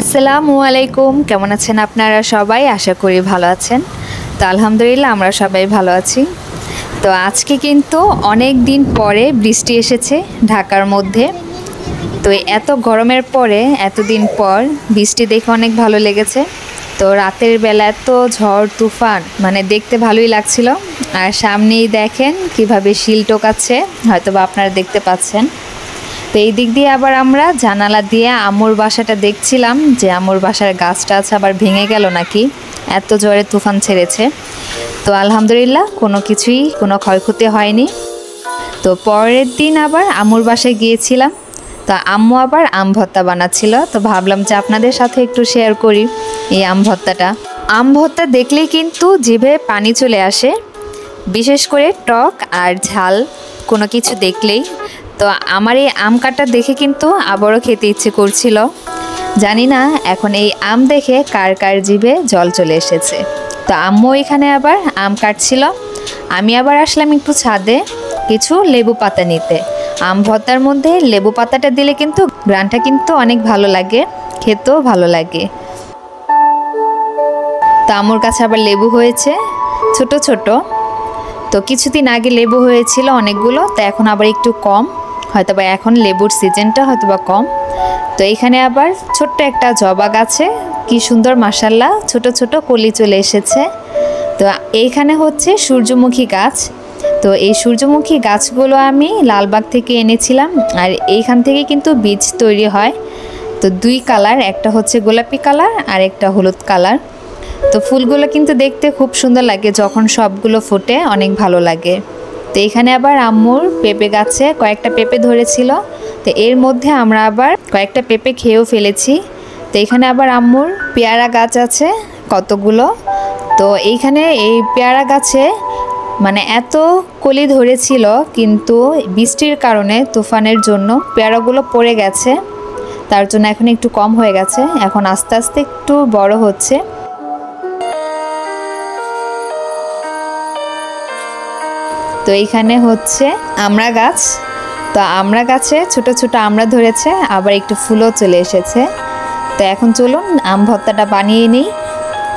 আসসালামু আলাইকুম, কেমন আছেন আপনারা সবাই? আশা করি ভালো আছেন। তো আলহামদুলিল্লাহ আমরা সবাই ভালো আছি। তো আজকে কিন্তু অনেক দিন পরে বৃষ্টি এসেছে ঢাকার মধ্যে। তো এত গরমের পরে এতদিন পর বৃষ্টি দেখে অনেক ভালো লেগেছে। তো রাতের বেলা এত ঝড় তুফান, মানে দেখতে ভালোই লাগছিল। আর সামনেই দেখেন কিভাবে শিল টোকাচ্ছে, হয়তো বা আপনারা দেখতে পাচ্ছেন। তো এই দিক দিয়ে আবার আমরা জানালা দিয়ে আম্মুর বাসাটা দেখছিলাম যে আম্মুর বাসার গাছটা আছে আবার ভেঙে গেল নাকি, এত জোরে তুফান ছেড়েছে। তো আলহামদুলিল্লাহ কোনো ক্ষয়ক্ষতি হয়নি। তো পরের দিন আবার আম্মুর বাসায় গিয়েছিলাম। তো আম্মু আবার আম ভর্তা বানাচ্ছিল, তো ভাবলাম যে আপনাদের সাথে একটু শেয়ার করি এই আম ভর্তাটা। আম ভর্তা দেখলেই কিন্তু জিভে পানি চলে আসে, বিশেষ করে টক আর ঝাল কোনো কিছু দেখলেই। তো আমার এই আম কাটা দেখে কিন্তু আবারও খেতে ইচ্ছে করছিল। জানি না এখন এই আম দেখে কার কার জিভে জল চলে এসেছে। তো আম্মু এখানে আবার আম কাটছিল, আমি আবার আসলাম একটু ছাদে কিছু লেবু পাতা নিতে। আম ভর্তার মধ্যে লেবু পাতাটা দিলে কিন্তু ঘ্রাণটা কিন্তু অনেক ভালো লাগে, খেতেও ভালো লাগে। তো আম্মুর কাছে আবার লেবু হয়েছে ছোট ছোট। তো কিছুদিন আগে লেবু হয়েছিল অনেকগুলো, তো এখন আবার একটু কম, হয়তোবা এখন লেবুর সিজনটা হয়তোবা কম। তো এখানে আবার ছোট্ট একটা জবা গাছে কি সুন্দর মাশাআল্লাহ ছোট ছোট কলি চলে এসেছে। তো এইখানে হচ্ছে সূর্যমুখী গাছ। তো এই সূর্যমুখী গাছগুলো আমি লালবাগ থেকে এনেছিলাম, আর এইখান থেকে কিন্তু বীজ তৈরি হয়। তো দুই কালার, একটা হচ্ছে গোলাপি কালার আর একটা হলুদ কালার। তো ফুলগুলো কিন্তু দেখতে খুব সুন্দর লাগে, যখন সবগুলো ফোটে অনেক ভালো লাগে। তো এখানে আবার আম্মুর পেঁপে গাছে কয়েকটা পেঁপে ধরেছিল, তো এর মধ্যে আমরা আবার কয়েকটা পেঁপে খেয়েও ফেলেছি। তো এখানে আবার আম্মুর পেয়ারা গাছ আছে কতগুলো। তো এইখানে এই পেয়ারা গাছে মানে এত কলি ধরেছিল, কিন্তু বৃষ্টির কারণে তুফানের জন্য পেয়ারাগুলো পড়ে গেছে, তার জন্য এখন একটু কম হয়ে গেছে, এখন আস্তে আস্তে একটু বড় হচ্ছে। তো এইখানে হচ্ছে আমড়া গাছ। তো আমড়া গাছে ছোট ছোট আমড়া ধরেছে, আবার একটু ফুলও চলে এসেছে। তো এখন চলুন আম ভর্তাটা বানিয়ে নিই।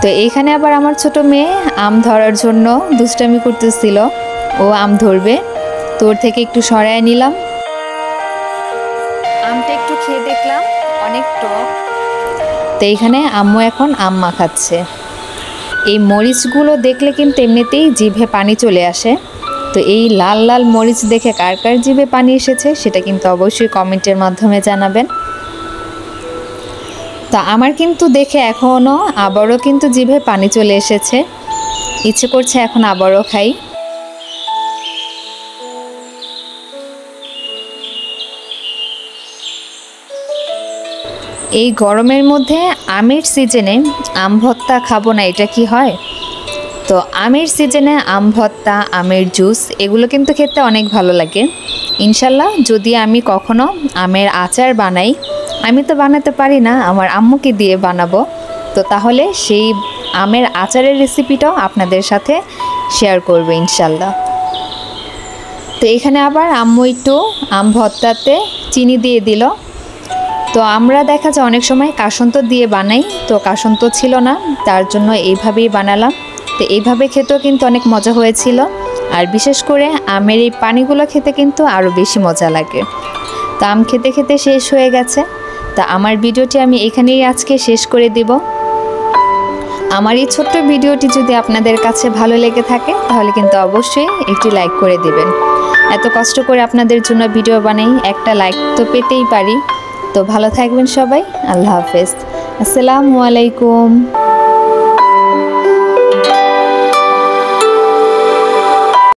তো এইখানে আবার আমার ছোট মেয়ে আম ধরার জন্য দুষ্টামি করতেছিল, ও আম ধরবে। তো ওর থেকে একটু সরায় নিলাম, আমটা একটু খেয়ে দেখলাম অনেক টক। তো এইখানে আম্মু এখন আম মাখাচ্ছে। এই মরিচগুলো দেখলে কিন্তু এমনিতেই জিভে পানি চলে আসে। তো এই লাল লাল মরিচ দেখে কার কার জিভে পানি এসেছে সেটা কিন্তু অবশ্যই কমেন্টের মাধ্যমে জানাবেন। তো আমার কিন্তু দেখে এখনও আবারও কিন্তু জিভে পানি চলে এসেছে, ইচ্ছে করছে এখন আবারও খাই। এই গরমের মধ্যে আমের সিজনে আম ভর্তা খাবো না, এটা কি হয়? তো আমের সিজনে আম ভর্তা, আমের জুস এগুলো কিন্তু খেতে অনেক ভালো লাগে। ইনশাল্লাহ যদি আমি কখনো আমের আচার বানাই, আমি তো বানাতে পারি না, আমার আম্মুকে দিয়ে বানাবো। তো তাহলে সেই আমের আচারের রেসিপিটাও আপনাদের সাথে শেয়ার করবো ইনশাল্লাহ। তো এখানে আবার আম্মু একটু আম ভর্তাতে চিনি দিয়ে দিল। তো আমরা দেখা যায় অনেক সময় কাসন্ত দিয়ে বানাই, তো কাসন্ত ছিল না, তার জন্য এইভাবেই বানালাম। তো এইভাবে খেতেও কিন্তু অনেক মজা হয়েছিল, আর বিশেষ করে আমের এই পানিগুলো খেতে কিন্তু আরও বেশি মজা লাগে। তো আম খেতে খেতে শেষ হয়ে গেছে। তা আমার ভিডিওটি আমি এখানেই আজকে শেষ করে দেব। আমার এই ছোট্ট ভিডিওটি যদি আপনাদের কাছে ভালো লেগে থাকে তাহলে কিন্তু অবশ্যই একটি লাইক করে দেবেন। এত কষ্ট করে আপনাদের জন্য ভিডিও বানাই, একটা লাইক তো পেতেই পারি। তো ভালো থাকবেন সবাই, আল্লাহ হাফেজ, আসসালামু আলাইকুম।